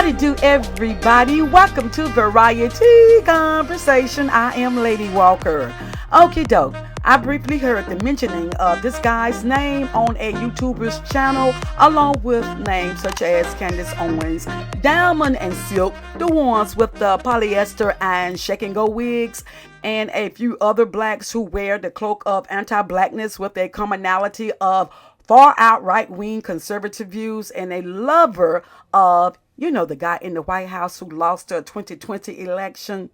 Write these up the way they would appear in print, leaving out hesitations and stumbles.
Howdy do, everybody. Welcome to Variety Conversation. I am Lady Walker. Okie doke. I briefly heard the mentioning of this guy's name on a YouTuber's channel, along with names such as Candace Owens, Diamond and Silk, the ones with the polyester and shake and go wigs, and a few other blacks who wear the cloak of anti-blackness with a commonality of far out right-wing conservative views, and a lover of, the guy in the White House who lost the 2020 election.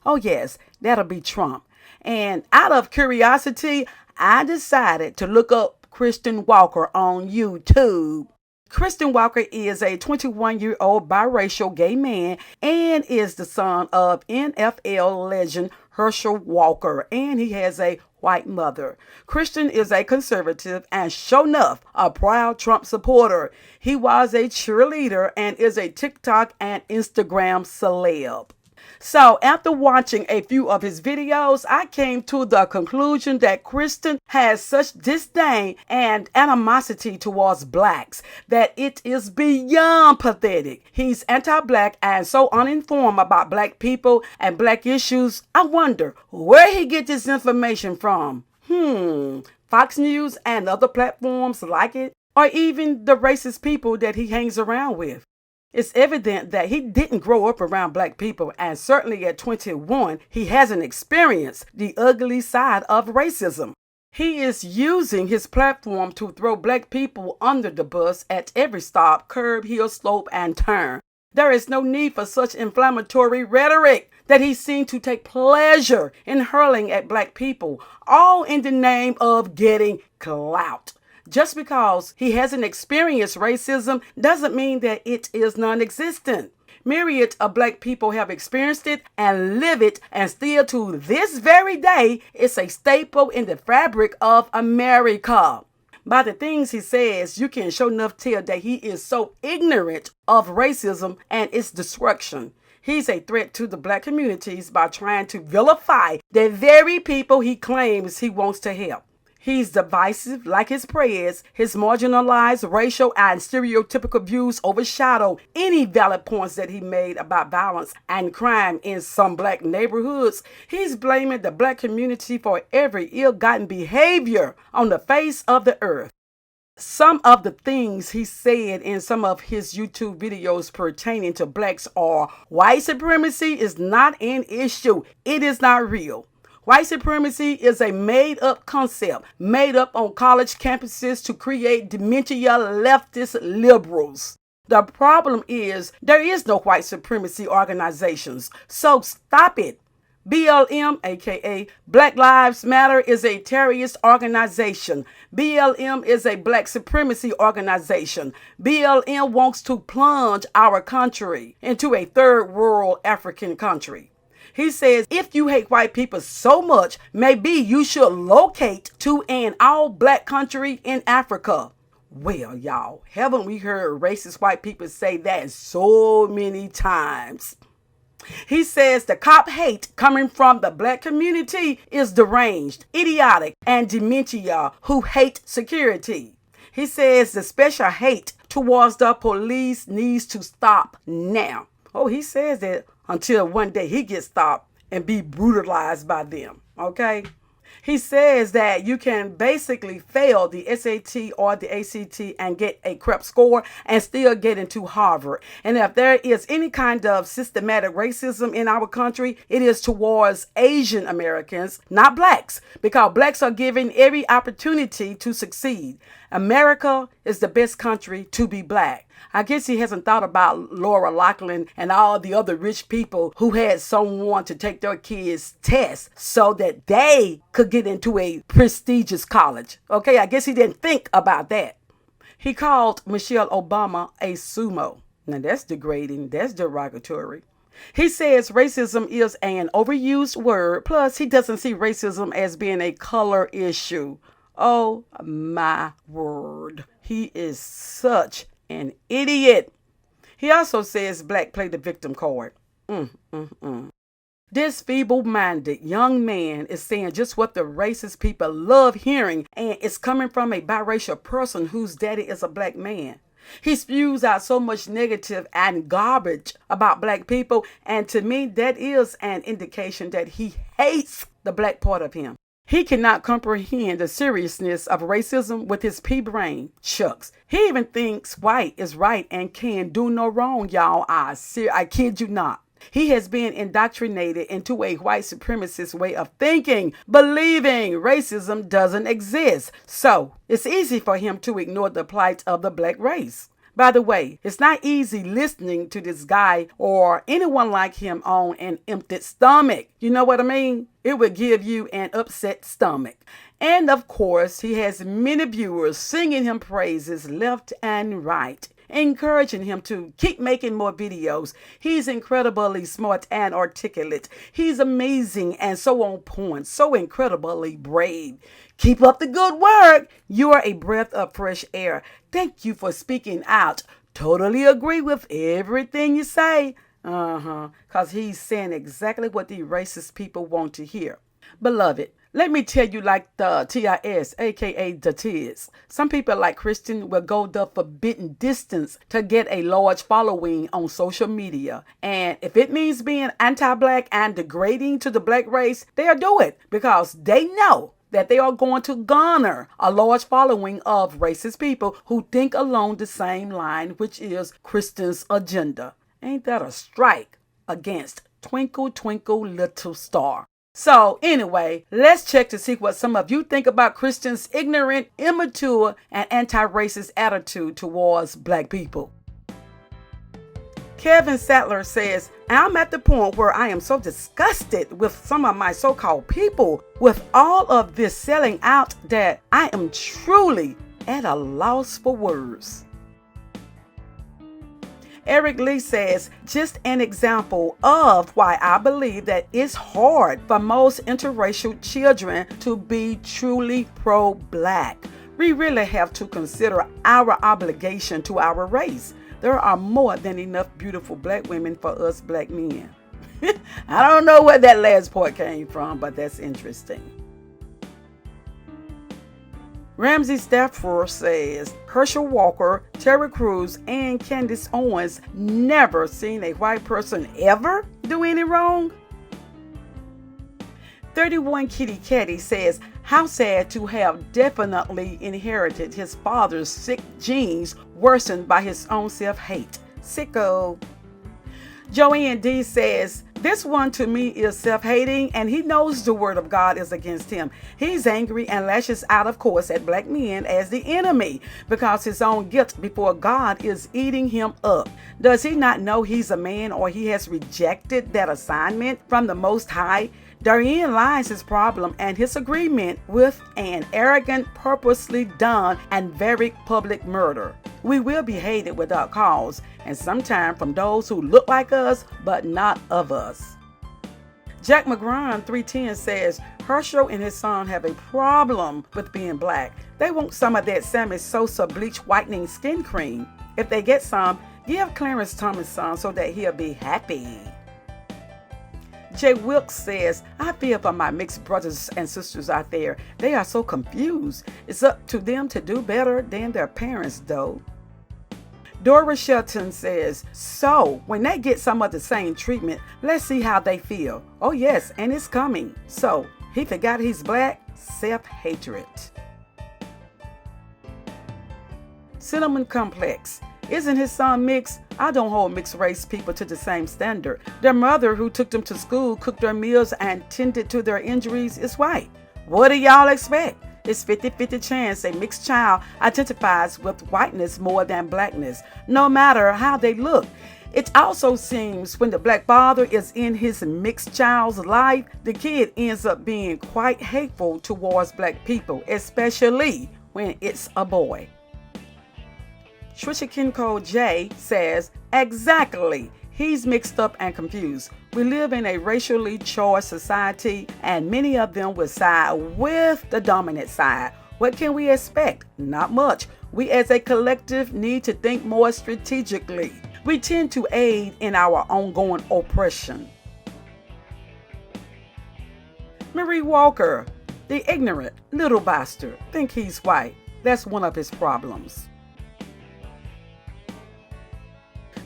Oh yes, that'll be Trump. And out of curiosity, I decided to look up Christian Walker on YouTube. Christian Walker is a 21-year-old biracial gay man and is the son of NFL legend Herschel Walker, and he has a white mother. Christian is a conservative and, sure enough, a proud Trump supporter. He was a cheerleader and is a TikTok and Instagram celeb. So after watching a few of his videos, I came to the conclusion that Christian has such disdain and animosity towards blacks that it is beyond pathetic. He's anti-black and so uninformed about black people and black issues. I wonder where he gets this information from. Fox News and other platforms like it, or even the racist people that he hangs around with. It's evident that he didn't grow up around black people, and certainly at 21, he hasn't experienced the ugly side of racism. He is using his platform to throw black people under the bus at every stop, curb, hill, slope, and turn. There is no need for such inflammatory rhetoric that he seemed to take pleasure in hurling at black people, all in the name of getting clout. Just because he hasn't experienced racism doesn't mean that it is non-existent. Myriad of black people have experienced it and live it, and still to this very day, it's a staple in the fabric of America. By the things he says, you can sure enough tell that he is so ignorant of racism and its destruction. He's a threat to the black communities by trying to vilify the very people he claims he wants to help. He's divisive like his prayers. His marginalized racial and stereotypical views overshadow any valid points that he made about violence and crime in some black neighborhoods. He's blaming the black community for every ill-gotten behavior on the face of the earth. Some of the things he said in some of his YouTube videos pertaining to blacks are: white supremacy is not an issue. It is not real. White supremacy is a made-up concept, made up on college campuses to create dementia leftist liberals. The problem is there is no white supremacy organizations, so stop it. BLM, aka Black Lives Matter, is a terrorist organization. BLM is a black supremacy organization. BLM wants to plunge our country into a third world African country. He says, if you hate white people so much, maybe you should locate to an all-black country in Africa. Well, y'all, haven't we heard racist white people say that so many times? He says the cop hate coming from the black community is deranged, idiotic, and dementia who hate security. He says the special hate towards the police needs to stop now. Oh, he says that until one day he gets stopped and be brutalized by them, okay? He says that you can basically fail the SAT or the ACT and get a crap score and still get into Harvard. And if there is any kind of systematic racism in our country, it is towards Asian Americans, not blacks, because blacks are given every opportunity to succeed. America is the best country to be black. I guess he hasn't thought about Laura Loughlin and all the other rich people who had someone to take their kids' tests so that they could get into a prestigious college. Okay, I guess he didn't think about that. He called Michelle Obama a sumo. Now that's degrading, that's derogatory. He says racism is an overused word, plus he doesn't see racism as being a color issue. Oh my word, he is such an idiot. He also says black play the victim card. This feeble-minded young man is saying just what the racist people love hearing, and it's coming from a biracial person whose daddy is a black man. He spews out so much negative and garbage about black people, and to me, that is an indication that he hates the black part of him. He cannot comprehend the seriousness of racism with his pea brain. Shucks. He even thinks white is right and can do no wrong, y'all. I kid you not. He has been indoctrinated into a white supremacist way of thinking, believing racism doesn't exist. So it's easy for him to ignore the plight of the black race. By the way, it's not easy listening to this guy or anyone like him on an empty stomach. You know what I mean? It would give you an upset stomach. And of course, he has many viewers singing him praises left and right, encouraging him to keep making more videos. He's incredibly smart and articulate. He's amazing and so on point, so incredibly brave. Keep up the good work. You are a breath of fresh air. Thank you for speaking out. Totally agree with everything you say. Because he's saying exactly what the racist people want to hear. Beloved, let me tell you like the TIS, aka the TIS. Some people like Christian will go the forbidden distance to get a large following on social media. And if it means being anti-black and degrading to the black race, they'll do it because they know that they are going to garner a large following of racist people who think along the same line, which is Christian's agenda. Ain't that a strike against Twinkle Twinkle Little Star? So anyway, let's check to see what some of you think about Christian's ignorant, immature, and anti-racist attitude towards black people. Kevin Sattler says, I'm at the point where I am so disgusted with some of my so-called people with all of this selling out that I am truly at a loss for words. Eric Lee says, just an example of why I believe that it's hard for most interracial children to be truly pro-black. We really have to consider our obligation to our race. There are more than enough beautiful black women for us black men. I don't know where that last part came from, but that's interesting. Ramsey Stafford says, Herschel Walker, Terry Crews, and Candace Owens never seen a white person ever do any wrong? 31 Kitty Catty says, how sad to have definitely inherited his father's sick genes worsened by his own self-hate. Sicko. Joanne D says, this one to me is self-hating and he knows the word of God is against him. He's angry and lashes out, of course, at black men as the enemy because his own guilt before God is eating him up. Does he not know he's a man or he has rejected that assignment from the Most High? Therein lies his problem and his agreement with an arrogant, purposely done, and very public murder. We will be hated without cause, and sometimes from those who look like us, but not of us. Jack McGrawn 310 says, Herschel and his son have a problem with being black. They want some of that Sammy Sosa bleach whitening skin cream. If they get some, give Clarence Thomas some so that he'll be happy. Jay Wilkes says, I feel for my mixed brothers and sisters out there. They are so confused. It's up to them to do better than their parents, though. Dora Shelton says, so when they get some of the same treatment, let's see how they feel. Oh yes, and it's coming. So he forgot he's black? Self-hatred. Cinnamon Complex. Isn't his son mixed? I don't hold mixed race people to the same standard. Their mother, who took them to school, cooked their meals, and tended to their injuries, is white. What do y'all expect? It's 50-50 chance a mixed child identifies with whiteness more than blackness, no matter how they look. It also seems when the black father is in his mixed child's life, the kid ends up being quite hateful towards black people, especially when it's a boy. Trisha Kinco J says, exactly. He's mixed up and confused. We live in a racially charged society, and many of them will side with the dominant side. What can we expect? Not much. We as a collective need to think more strategically. We tend to aid in our ongoing oppression. Marie Walker, the ignorant little bastard, think he's white. That's one of his problems.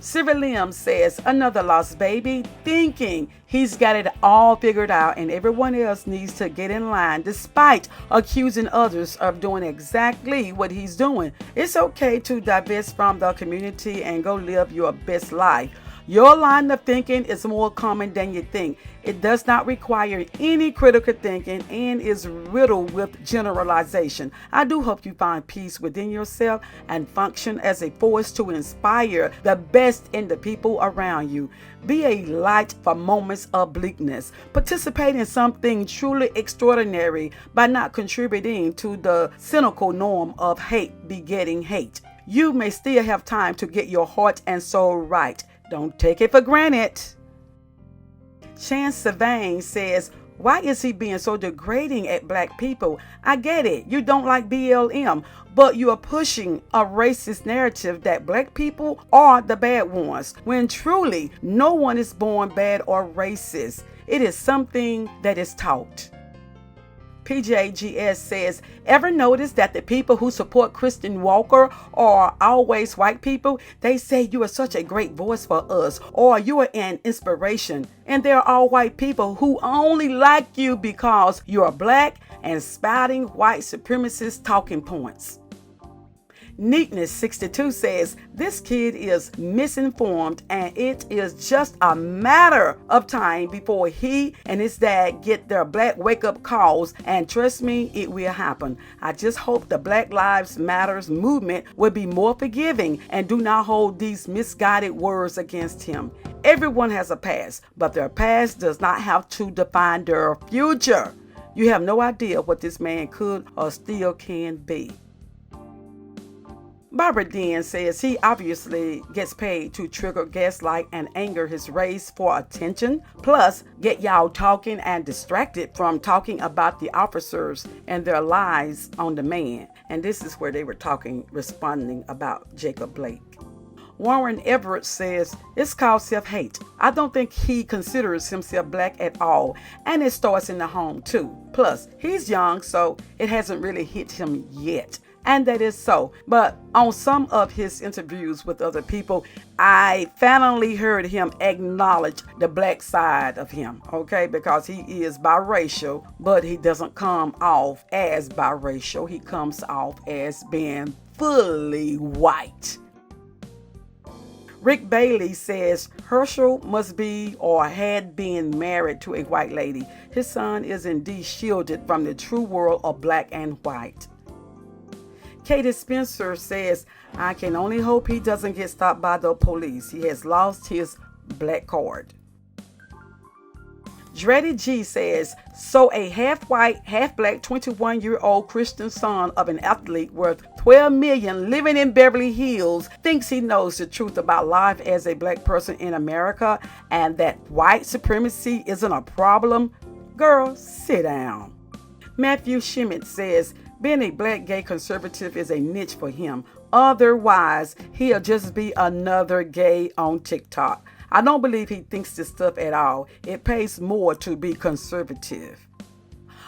Civilium says, another lost baby, thinking he's got it all figured out and everyone else needs to get in line despite accusing others of doing exactly what he's doing. It's okay to divest from the community and go live your best life. Your line of thinking is more common than you think. It does not require any critical thinking and is riddled with generalization. I do hope you find peace within yourself and function as a force to inspire the best in the people around you. Be a light for moments of bleakness. Participate in something truly extraordinary by not contributing to the cynical norm of hate begetting hate. You may still have time to get your heart and soul right. Don't take it for granted. Chance Savane says, why is he being so degrading at black people? I get it. You don't like BLM, but you are pushing a racist narrative that black people are the bad ones, when truly no one is born bad or racist. It is something that is taught. PJGS says, ever notice that the people who support Christian Walker are always white people? They say you are such a great voice for us, or you are an inspiration. And they're all white people who only like you because you are black and spouting white supremacist talking points. Neatness 62 says, this kid is misinformed and it is just a matter of time before he and his dad get their black wake-up calls, and trust me, it will happen. I just hope the Black Lives Matters movement will be more forgiving and do not hold these misguided words against him. Everyone has a past, but their past does not have to define their future. You have no idea what this man could or still can be. Barbara Dean says he obviously gets paid to trigger, gaslight, and anger his race for attention, plus get y'all talking and distracted from talking about the officers and their lies on the man. And this is where they were responding about Jacob Blake. Warren Everett says, it's called self-hate. I don't think he considers himself black at all, and it starts in the home too. Plus, he's young, so it hasn't really hit him yet. And that is so. But on some of his interviews with other people, I finally heard him acknowledge the black side of him, okay? Because he is biracial, but he doesn't come off as biracial. He comes off as being fully white. Rick Bailey says Herschel must be or had been married to a white lady. His son is indeed shielded from the true world of black and white. Katie Spencer says, I can only hope he doesn't get stopped by the police. He has lost his black card. Dreddy G says, so a half-white, half-black 21-year-old Christian son of an athlete worth $12 million living in Beverly Hills thinks he knows the truth about life as a black person in America and that white supremacy isn't a problem? Girl, sit down. Matthew Schmidt says, being a black gay conservative is a niche for him. Otherwise, he'll just be another gay on TikTok. I don't believe he thinks this stuff at all. It pays more to be conservative.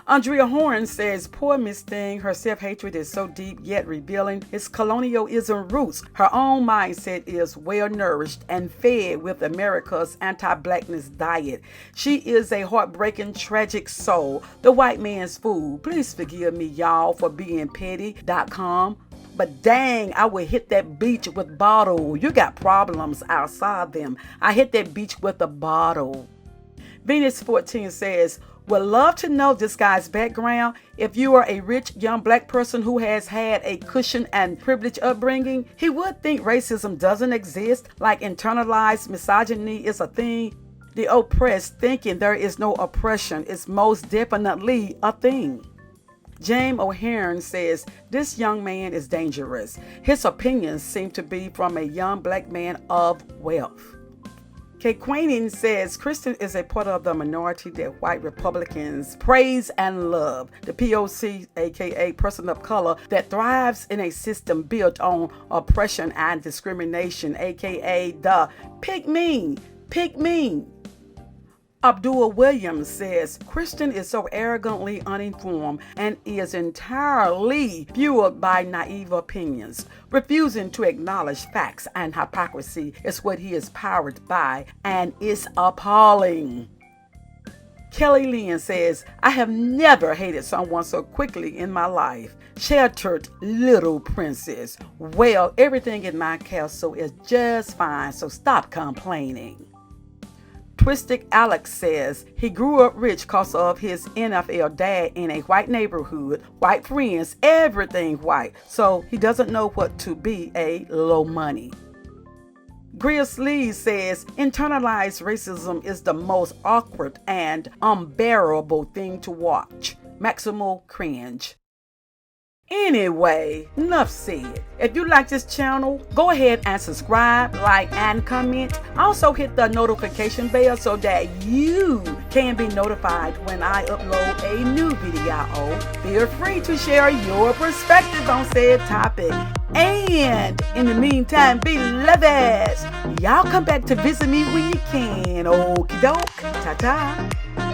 Andrea Horn says, poor Miss Thing, her self-hatred is so deep yet revealing its colonialism roots. Her own mindset is well-nourished and fed with America's anti-blackness diet. She is a heartbreaking, tragic soul, the white man's fool. Please forgive me, y'all, for being petty.com. But dang, I would hit that beach with bottle. You got problems outside them. I hit that beach with a bottle. Venus 14 says, would love to know this guy's background. If you are a rich young black person who has had a cushioned and privileged upbringing, he would think racism doesn't exist, like internalized misogyny is a thing. The oppressed thinking there is no oppression is most definitely a thing. James O'Hearn says, this young man is dangerous. His opinions seem to be from a young black man of wealth. Kate Queening says, Christian is a part of the minority that white Republicans praise and love. The POC, aka person of color, that thrives in a system built on oppression and discrimination, aka the pick me. Abdul Williams says, Christian is so arrogantly uninformed and is entirely fueled by naive opinions. Refusing to acknowledge facts and hypocrisy is what he is powered by, and is appalling. Kelly Lynn says, I have never hated someone so quickly in my life. Sheltered little princess. Well, everything in my castle is just fine, so stop complaining. Twisted Alex says he grew up rich because of his NFL dad in a white neighborhood, white friends, everything white, so he doesn't know what to be a low money. Grius Lee says internalized racism is the most awkward and unbearable thing to watch. Maximal cringe. Anyway, enough said. If you like this channel, go ahead and subscribe, like, and comment. Also hit the notification bell so that you can be notified when I upload a new video. Feel free to share your perspective on said topic. And in the meantime, beloveds, y'all come back to visit me when you can. Okie doke. Ta-ta.